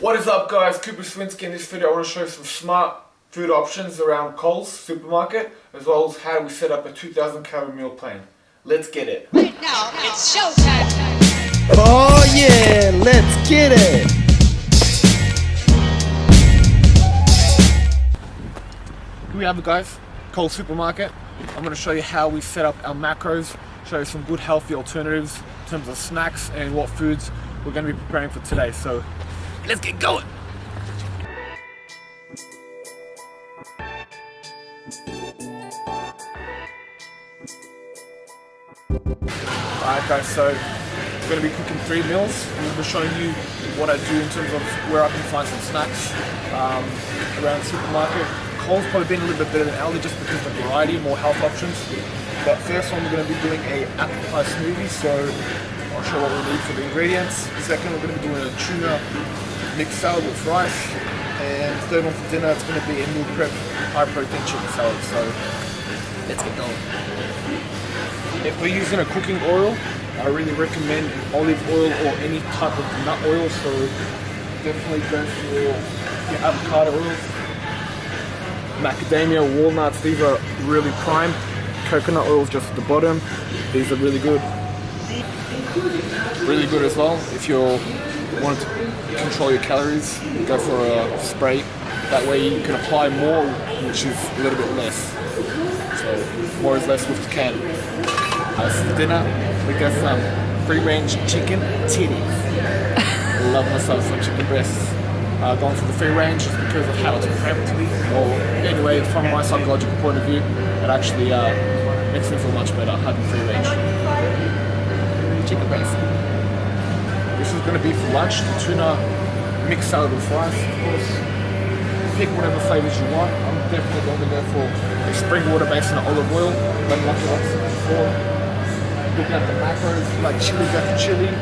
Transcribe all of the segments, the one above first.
What is up guys, Cooper Swinsky. In this video I want to show you some smart food options around Coles supermarket, as well as how we set up a 2,000 calorie meal plan. Let's get it. Right now, it's showtime. Oh yeah, let's get it. Here we have it guys, Coles supermarket. I'm going to show you how we set up our macros, show you some good healthy alternatives in terms of snacks and what foods we're going to be preparing for today. So let's get going. Alright guys, so I'm going to be cooking 3 meals. I'm going to be showing you what I do in terms of where I can find some snacks around the supermarket. Coles probably been a little bit better than Aldi just because of the variety, more health options. But first one, we're going to be doing a apple pie smoothie, so I'll show what we need for the ingredients. Second, we're going to be doing a tuna mixed salad with rice. And third one for dinner, it's going to be a meal prep high protein chicken salad. So let's get going. If we're using a cooking oil, I really recommend olive oil or any type of nut oil. So definitely go for your avocado oils. Macadamia, walnuts, these are really prime. Coconut oil is just at the bottom. These are really good. Really good as well. If you want to control your calories, go for a spray. That way you can apply more, which is a little bit less. So more is less with the can. As for dinner, we got some free-range chicken titties. Love myself some chicken breasts. Going for the free range just because of how it's prepared to be. Or anyway, from my psychological point of view, it actually makes me feel much better having free range. Chicken breast. This is going to be for lunch. The tuna mixed salad with rice. Of course, pick whatever flavors you want. I'm definitely going to go for a spring water based on olive oil. Done like I said before. Looking at the macros, like chili, go for chili.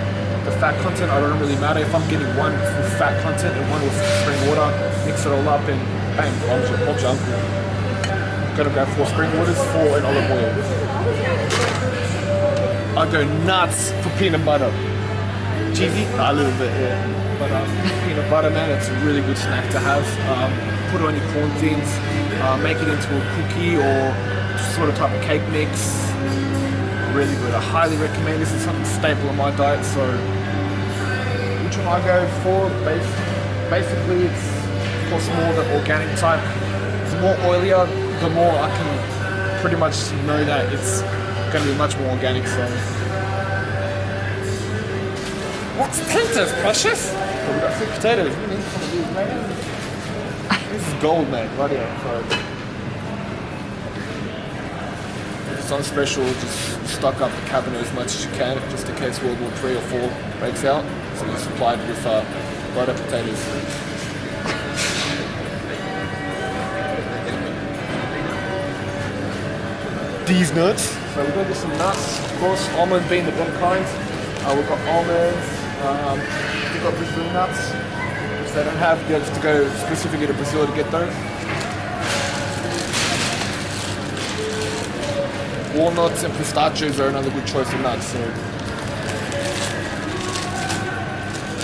The fat content, I don't really matter. If I'm getting one with fat content and one with spring water, mix it all up and bang, Bob's your uncle. Gonna go for spring waters, 4 and olive oil. I go nuts for peanut butter. Cheesy? A little bit, yeah. But peanut butter, man, it's a really good snack to have. Put it on your corn thins, make it into a cookie or sort of type of cake mix. Really good. I highly recommend. This is something staple in my diet. So which one I go for? Basically, it's of course more the organic type. The more oilier, the more I can pretty much know that it's going to be much more organic. So what's potatoes, precious? Well, we got 3 potatoes. We need some of these, man. This is gold, man. Right here. So it's on special. Just stock up the cabinet as much as you can, just in case World War 3 or 4 breaks out. So you're supplied with butter potatoes. These nuts. So we're going to get some nuts. Of course, almond being the one kind. We've got almonds. We've got Brazil nuts. If they don't have, you have to go specifically to Brazil to get those. Walnuts and pistachios are another good choice of nuts, so I'm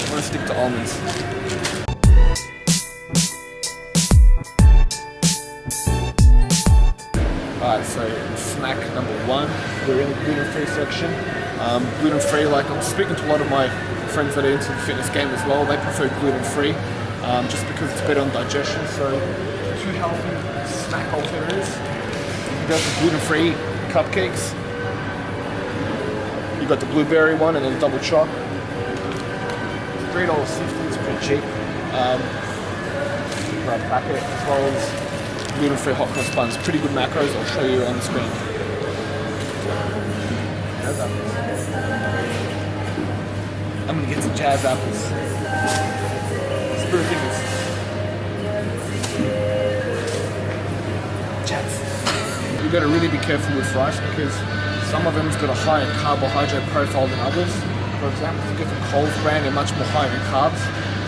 going to stick to almonds. Alright, so snack number 1, we're in the gluten-free section. Gluten-free, like I'm speaking to a lot of my friends that are into the fitness game as well, they prefer gluten-free just because it's better on digestion. So 2 healthy snack alternatives. You can go for gluten-free cupcakes. You got the blueberry one and then double choc. $3.50, it's pretty cheap. For a packet, as well as gluten-free hot cross buns. Pretty good macros. I'll show you on the screen. I'm gonna get some jazz apples. Screw fingers. Jazz. You've got to really be careful with rice because some of them's got a higher carbohydrate profile than others. For example, if you get the Coles brand, they're much more higher in carbs.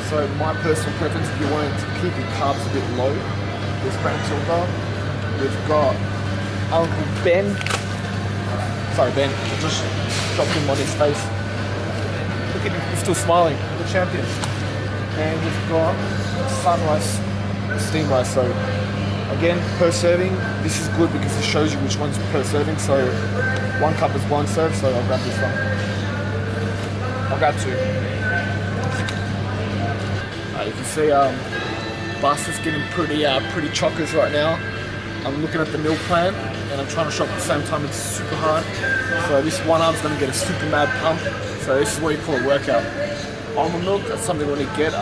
So my personal preference, if you want to keep your carbs a bit low, this brand silver. We've got Uncle Ben. Sorry Ben, I just dropped him on his face. Look at him, he's still smiling. The champion. and we've got sunrise, steam rice. So again, per serving, this is good because it shows you which one's per serving. So 1 cup is 1 serve, so I'll grab this one. I'll grab 2. You can see bus is getting pretty chockers right now. I'm looking at the meal plan and I'm trying to shop at the same time. It's super hard. So this one arm's going to get a super mad pump. So this is what you call a workout. Almond milk, that's something we want to get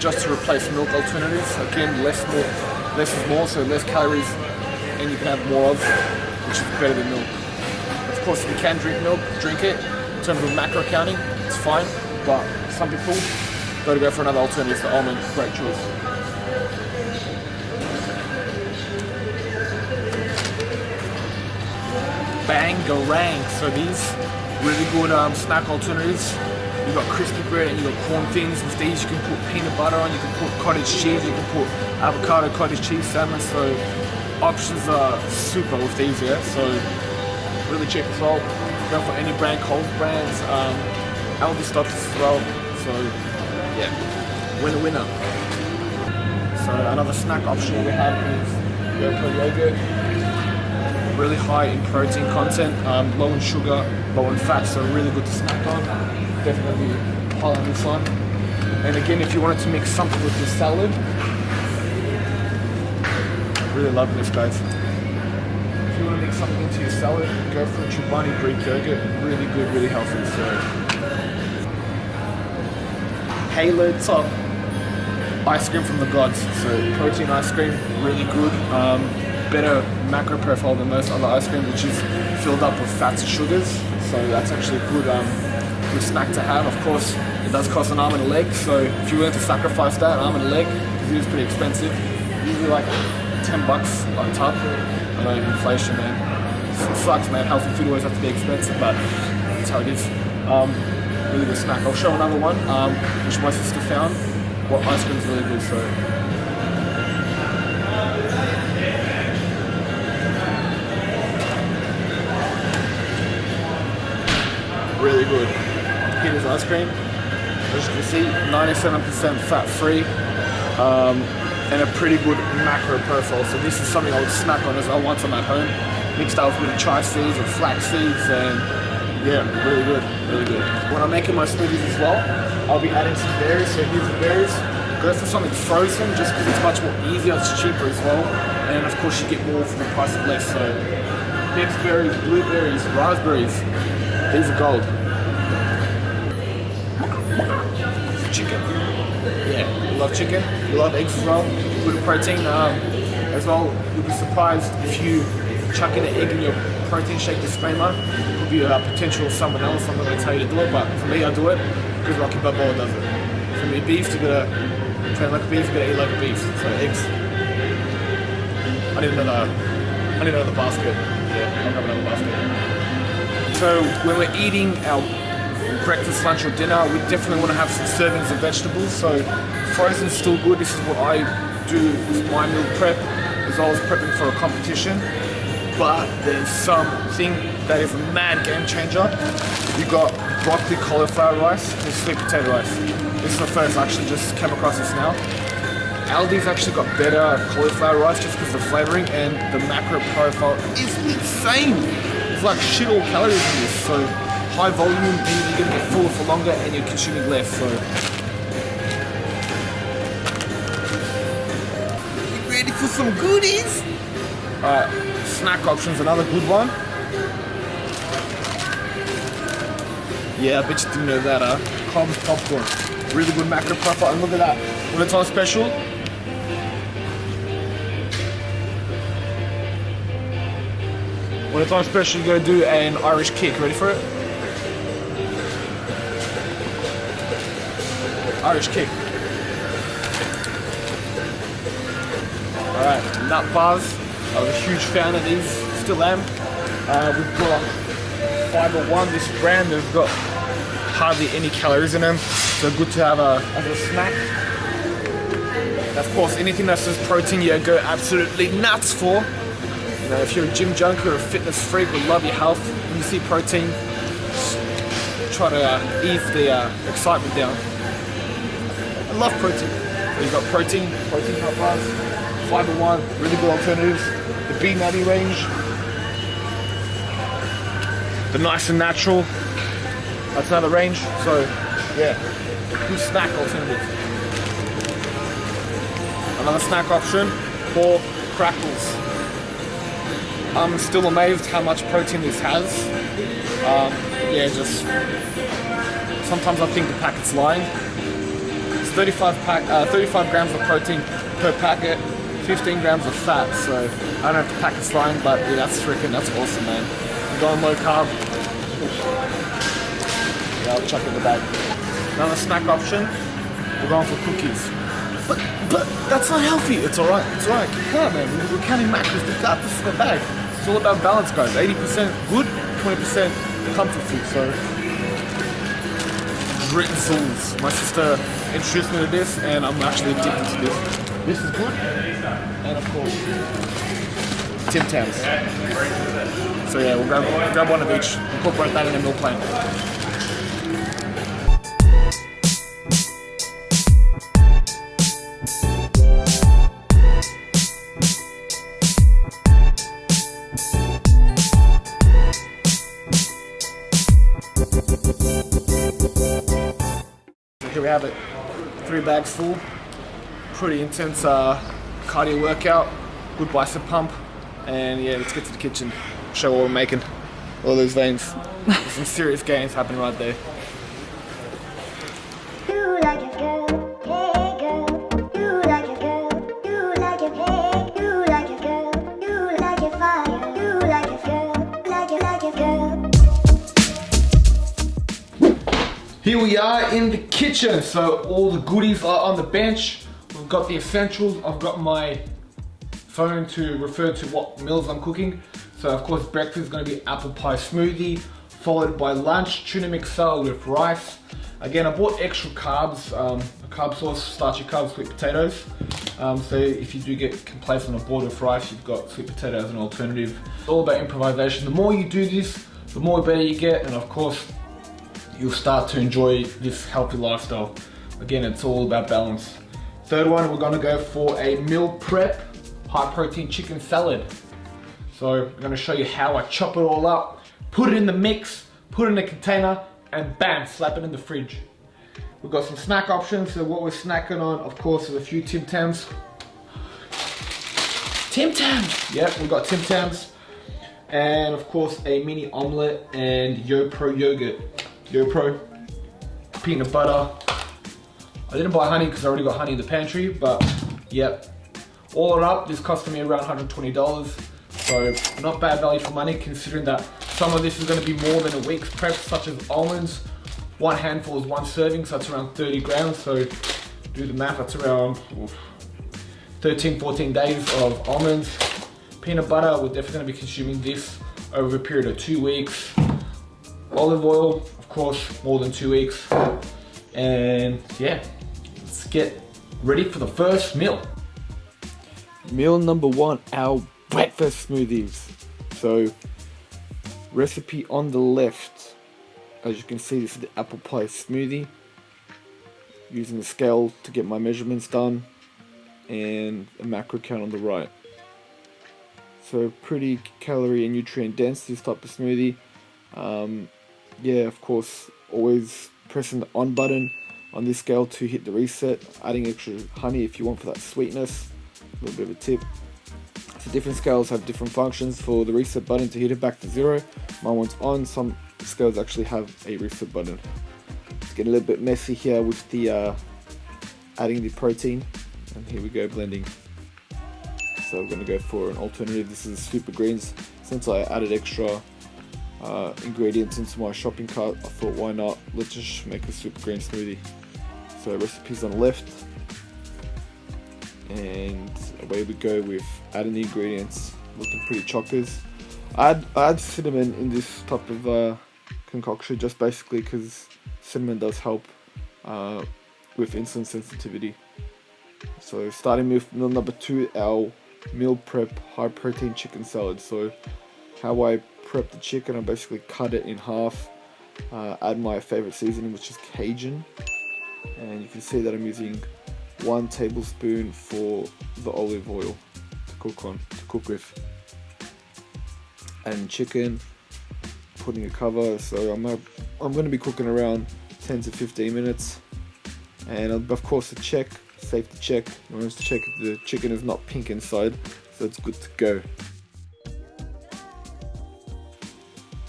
just to replace milk alternatives. Again, less is more, so less calories and you can have more of, which is better than milk. Of course, if you can drink milk, drink it. In terms of macro counting, it's fine, but some people got to go for another alternative. So almond, great choice. Bangarang. So these really good snack alternatives. You've got crispy bread and you've got corn thins. With these you can put peanut butter on, you can put cottage cheese, you can put avocado, cottage cheese, salmon. So options are super with these, yeah. So really cheap as well. Go for any brand, Coles brands, Aldi stuff as well. So yeah, winner. So another snack option we have is yogurt. Really high in protein content, low in sugar, low in fat, so really good to snack on. Definitely pile on this one. And again, if you wanted to mix something with your salad, really loving this, guys. If you want to mix something into your salad, go for a Chobani Greek yogurt. Really good, really healthy. So Halo Top ice cream from the gods. So protein ice cream, really good. Better macro profile than most other ice cream, which is filled up with fats and sugars. So that's actually a good snack to have. Of course, it does cost an arm and a leg. So if you're willing to sacrifice that, an arm and a leg, because it is pretty expensive, usually like $10 on top. I know inflation, man. It sucks, man. Healthy food always has to be expensive, but that's how it is. Really good snack. I'll show another one, which my sister found. What ice cream is really good. So. Really good. Peter's ice cream. As you can see, 97% fat-free, and a pretty good macro profile. So this is something I would snack on as well once I'm at home. Mixed out with a bit of chia seeds or flax seeds, and yeah, really good, really good. When I'm making my smoothies as well, I'll be adding some berries. So here's the berries. Go for something frozen just because it's much more easier, it's cheaper as well. And of course you get more for the price of less. So mixed berries, blueberries, raspberries. These are gold. Chicken. Yeah, we love chicken. We love eggs as well. Good protein as well. You'll be surprised if you chuck in an egg in your protein shake disclaimer. It could be a potential someone else. I'm not going to tell you to do it, but for me, I do it because Rocky Balboa does it. For me, beef, you gotta train like a beef, you gotta eat like a beef. So eggs. I need another basket. Yeah, I'll have another basket. So when we're eating our breakfast, lunch or dinner, we definitely want to have some servings of vegetables. So frozen's still good. This is what I do with my meal prep as well as prepping for a competition. But there's something that is a mad game changer. You got broccoli cauliflower rice and sweet potato rice. This is the first I actually just came across this now. Aldi's actually got better cauliflower rice just because of the flavouring, and the macro profile is insane. It's like shit all calories in this, so high volume, and you're gonna get fuller for longer and you're consuming less, so. You ready for some goodies? Alright, snack options, another good one. Yeah, I bet you didn't know that, huh? Cobb's popcorn. Really good macro profile, and look at that. When it's on special, when it's on special, you gotta do an Irish kick. Ready for it? Irish kick. Alright, nut bars. I was a huge fan of these, still am. We've got Fiber One, this brand, they've got hardly any calories in them, so good to have as a snack. And of course, anything that says protein, you go absolutely nuts for. You know, if you're a gym junkie or a fitness freak or love your health, when you see protein, try to ease the excitement down. I love protein. So you've got protein nut bars, Fiber One, really good alternatives. The Be Natty range, the Nice and Natural, that's another range. So yeah, good snack alternative. Another snack option for crackles. I'm still amazed how much protein this has. Yeah, just sometimes I think the packet's lying. It's 35 grams of protein per packet, 15 grams of fat. So I don't know if the packet's lying, but yeah, that's awesome, man. I'm going low carb. Yeah, I'll chuck it in the bag. Another snack option, we're going for cookies. But that's not healthy. It's alright. You can't, man. We're counting macros. This is the bag. It's all about balance, guys. 80% good, 20% comfort food. So, drizzles. My sister introduced me to this, and I'm actually addicted to this. This is good, and of course, Tim Tams. So yeah, we'll grab one of each. Incorporate that in a meal plan. Here we have it, 3 bags full, pretty intense cardio workout, good bicep pump, and yeah, let's get to the kitchen, show what we're making. All those veins, there's some serious gains happening right there. You like a girl, hey girl. You like a girl, you like a hey. You like a girl, you like a fire. You like a girl, like a girl. Here we are in the kitchen. So all the goodies are on the bench. We've got the essentials. I've got my phone to refer to what meals I'm cooking. So of course breakfast is going to be apple pie smoothie, followed by lunch tuna mix salad with rice. Again, I bought extra carbs, a carb source, starchy carbs, sweet potatoes. So if you do get complacent on board with rice, you've got sweet potatoes as an alternative. It's all about improvisation. The more you do this, the more better you get, and of course you'll start to enjoy this healthy lifestyle. Again, it's all about balance. Third one, we're gonna go for a meal prep, high protein chicken salad. So I'm gonna show you how I chop it all up, put it in the mix, put it in a container, and bam, slap it in the fridge. We've got some snack options. So what we're snacking on, of course, is a few Tim Tams. Tim Tams! Yep, we've got Tim Tams. And of course, a mini omelet and YoPro yogurt. YoPro, peanut butter. I didn't buy honey because I already got honey in the pantry, but yep. All it up, this costed me around $120. So not bad value for money, considering that some of this is going to be more than a week's prep, such as almonds. One handful is 1 serving, so that's around 30 grams. So do the math, that's around 13, 14 days of almonds. Peanut butter, we're definitely going to be consuming this over a period of 2 weeks. Olive oil, of course, more than 2 weeks. And yeah, let's get ready for the first meal. Meal number 1, our breakfast smoothies. So, recipe on the left. As you can see, this is the apple pie smoothie. Using the scale to get my measurements done. And a macro count on the right. So pretty calorie and nutrient dense, this type of smoothie. Yeah, of course, always pressing the on button on this scale to hit the reset. Adding extra honey if you want for that sweetness. A little bit of a tip. So different scales have different functions. For the reset button to hit it back to 0, my one's on. Some scales actually have a reset button. It's getting a little bit messy here with the adding the protein. And here we go, blending. So we're going to go for an alternative. This is Super Greens. Since I added extra ingredients into my shopping cart, I thought why not, let's just make a Super Green smoothie. So recipes on the left, and away we go with adding the ingredients. Looking pretty chockers. I add cinnamon in this type of concoction just basically because cinnamon does help with insulin sensitivity. So starting with meal number 2, our meal prep high protein chicken salad. So how I prep the chicken, I basically cut it in half, add my favorite seasoning, which is Cajun, And you can see that I'm using 1 tablespoon for the olive oil to cook with. And chicken, putting a cover, so I'm going to be cooking around 10 to 15 minutes. And of course to check, safety check, I want to check if the chicken is not pink inside, so it's good to go.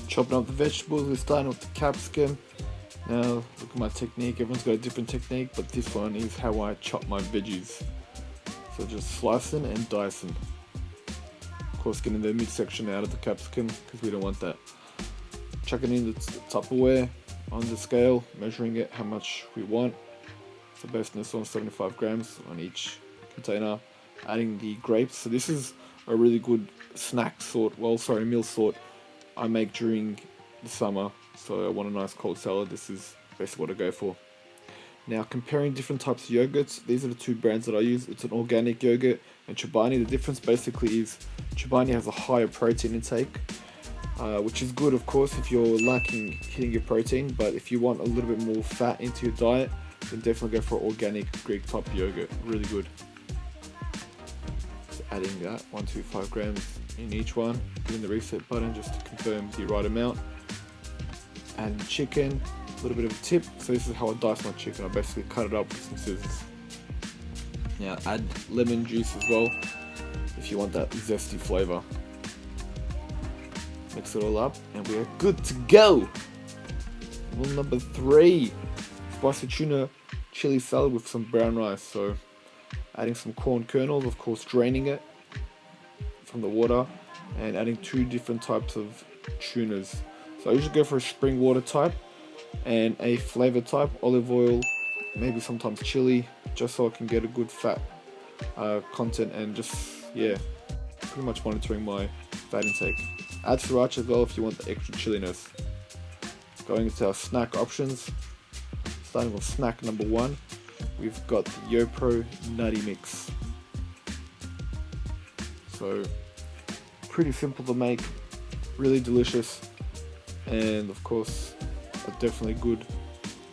Chopping up the vegetables, we're starting with the capsicum. Now look at my technique, everyone's got a different technique, but this one is how I chop my veggies. So just slicing and dicing. Of course getting the midsection out of the capsicum because we don't want that. Chucking in the Tupperware on the scale, measuring it how much we want. So based on this one, 75 grams on each container. Adding the grapes. So this is a really good snack sort, meal sort I make during the summer. So I want a nice cold salad. This is basically what I go for. Now comparing different types of yogurts, these are the 2 brands that I use. It's an organic yogurt and Chobani. The difference basically is Chobani has a higher protein intake, which is good of course if you're lacking hitting your protein, but if you want a little bit more fat into your diet, then definitely go for organic Greek type yogurt, really good. So adding that 125 grams in each one, hitting the reset button just to confirm the right amount. And chicken, a little bit of a tip, so this is how I dice my chicken. I basically cut it up with some scissors. Now add lemon juice as well if you want that zesty flavour. Mix it all up and we are good to go. Rule number 3, spicy tuna chili salad with some brown rice. So adding some corn kernels, of course draining it from the water, and adding 2 different types of tunas. So I usually go for a spring water type and a flavor type, olive oil, maybe sometimes chili, just so I can get a good fat content and just, yeah, pretty much monitoring my fat intake. Add sriracha as well if you want the extra chilliness. Going into our snack options, starting with snack number 1, we've got the YoPro Nutty Mix. So pretty simple to make, really delicious, and of course a definitely good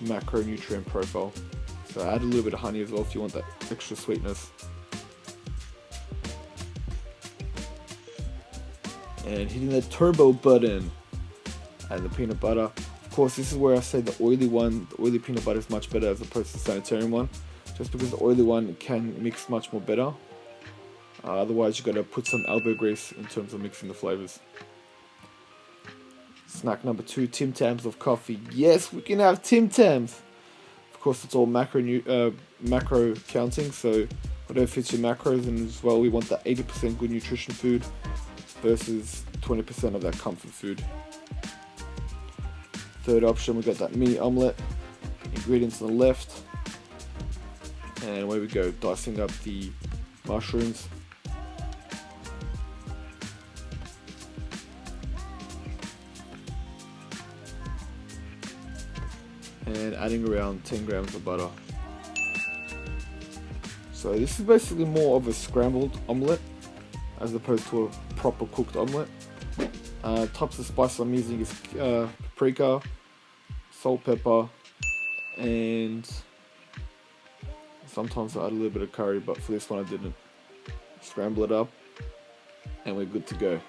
macronutrient profile. So add a little bit of honey as well if you want that extra sweetness. And hitting that turbo button, add the peanut butter. Of course this is where I say the oily peanut butter is much better as opposed to the sanitarium one, just because the oily one can mix much more better. Otherwise you got to put some elbow grease in terms of mixing the flavors. Snack number 2, Tim Tams of coffee. Yes, we can have Tim Tams. Of course it's all macro counting, so whatever fits your macros, and as well we want that 80% good nutrition food versus 20% of that comfort food. Third option, we got that mini omelet. Ingredients on the left, and away we go, dicing up the mushrooms. And adding around 10 grams of butter. So this is basically more of a scrambled omelette as opposed to a proper cooked omelette. Types of spice I'm using is paprika, salt, pepper, and sometimes I add a little bit of curry, but for this one I didn't. Scramble it up and we're good to go.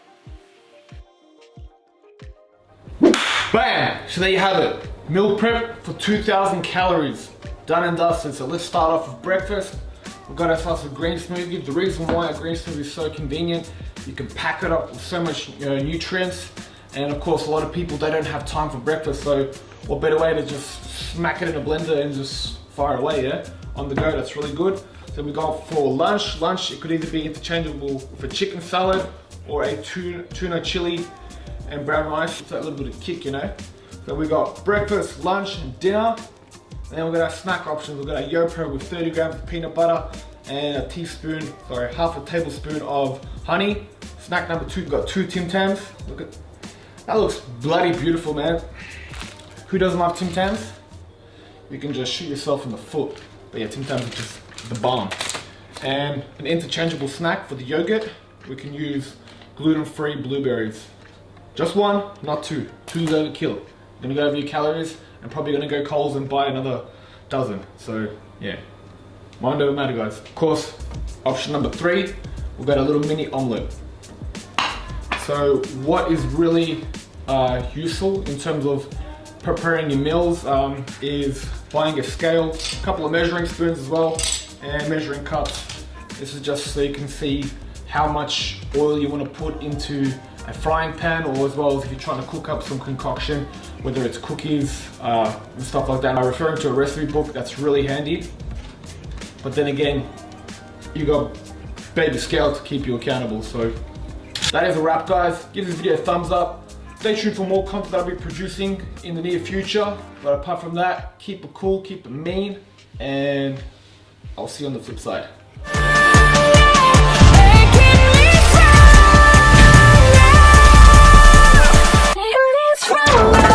Bam! So there you have it. Meal prep for 2,000 calories. Done and dusted. So let's start off with breakfast. We've got ourselves a green smoothie. The reason why a green smoothie is so convenient, you can pack it up with so much nutrients. And of course, a lot of people, they don't have time for breakfast. So what better way to just smack it in a blender and just fire away, yeah? On the go, that's really good. So we go for lunch. Lunch, it could either be interchangeable with a chicken salad or a tuna chili and brown rice. It's that little bit of kick, you know? So we got breakfast, lunch, and dinner. And then we've got our snack options. We've got our YoPro with 30 grams of peanut butter and half a tablespoon of honey. Snack number 2, we've got 2 Tim Tams. Look at that, looks bloody beautiful, man. Who doesn't love Tim Tams? You can just shoot yourself in the foot. But yeah, Tim Tams is just the bomb. And an interchangeable snack for the yogurt, we can use gluten-free blueberries. Just 1, not 2. 2's overkill. You're gonna go over your calories and probably gonna go Coles and buy another doesn't. So yeah, mind over matter, guys. Of course, option number 3, we've got a little mini omelette. So what is really useful in terms of preparing your meals is buying a scale, a couple of measuring spoons as well, and measuring cups. This is just so you can see how much oil you want to put into a frying pan, or as well as if you're trying to cook up some concoction, whether it's cookies and stuff like that. I'm referring to a recipe book, that's really handy. But then again, you got baby scale to keep you accountable. So that is a wrap, guys. Give this video a thumbs up. Stay tuned for more content that I'll be producing in the near future. But apart from that, keep it cool, keep it mean, and I'll see you on the flip side. Wrong.